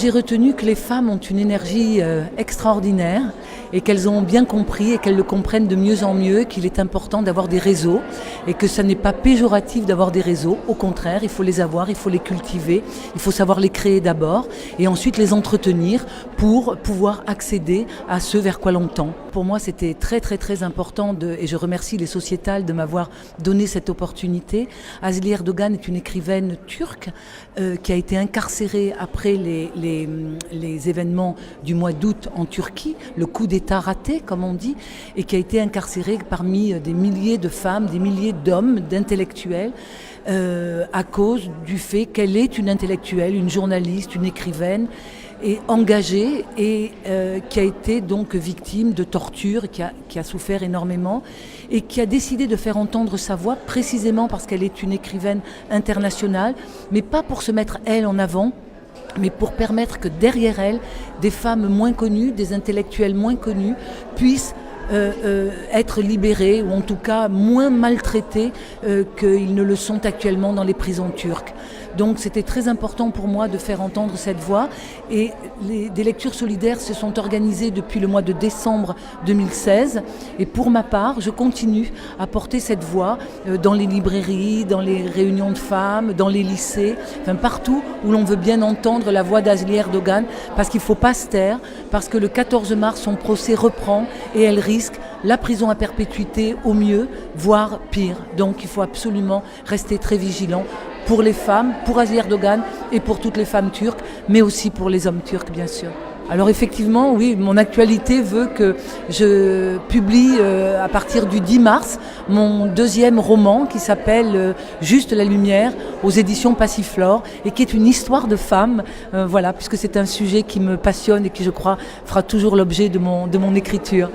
J'ai retenu que les femmes ont une énergie extraordinaire et qu'elles ont bien compris et qu'elles le comprennent de mieux en mieux qu'il est important d'avoir des réseaux et que ça n'est pas péjoratif d'avoir des réseaux. Au contraire, il faut les avoir, il faut les cultiver, il faut savoir les créer d'abord et ensuite les entretenir pour pouvoir accéder à ce vers quoi l'on tend. Pour moi, c'était très très très important et je remercie les sociétales de m'avoir donné cette opportunité. Azli Erdogan est une écrivaine turque qui a été incarcérée après les événements du mois d'août en Turquie, le coup d'État raté, comme on dit, et qui a été incarcérée parmi des milliers de femmes, des milliers d'hommes, d'intellectuels, à cause du fait qu'elle est une intellectuelle, une journaliste, une écrivaine, et engagée et qui a été donc victime de torture, qui a souffert énormément et qui a décidé de faire entendre sa voix précisément parce qu'elle est une écrivaine internationale, mais pas pour se mettre elle en avant, mais pour permettre que derrière elle, des femmes moins connues, des intellectuels moins connus puissent être libérés ou en tout cas moins maltraités qu'ils ne le sont actuellement dans les prisons turques. Donc c'était très important pour moi de faire entendre cette voix et des lectures solidaires se sont organisées depuis le mois de décembre 2016 et pour ma part je continue à porter cette voix dans les librairies, dans les réunions de femmes, dans les lycées, enfin partout où l'on veut bien entendre la voix d'Azli Erdogan parce qu'il ne faut pas se taire, parce que le 14 mars son procès reprend et elle risque la prison à perpétuité au mieux, voire pire. Donc il faut absolument rester très vigilant pour les femmes, pour Azli Erdogan et pour toutes les femmes turques, mais aussi pour les hommes turcs bien sûr. Alors effectivement, oui, mon actualité veut que je publie à partir du 10 mars mon deuxième roman qui s'appelle Juste la lumière aux éditions Passiflore et qui est une histoire de femmes, voilà, puisque c'est un sujet qui me passionne et qui je crois fera toujours l'objet de mon écriture.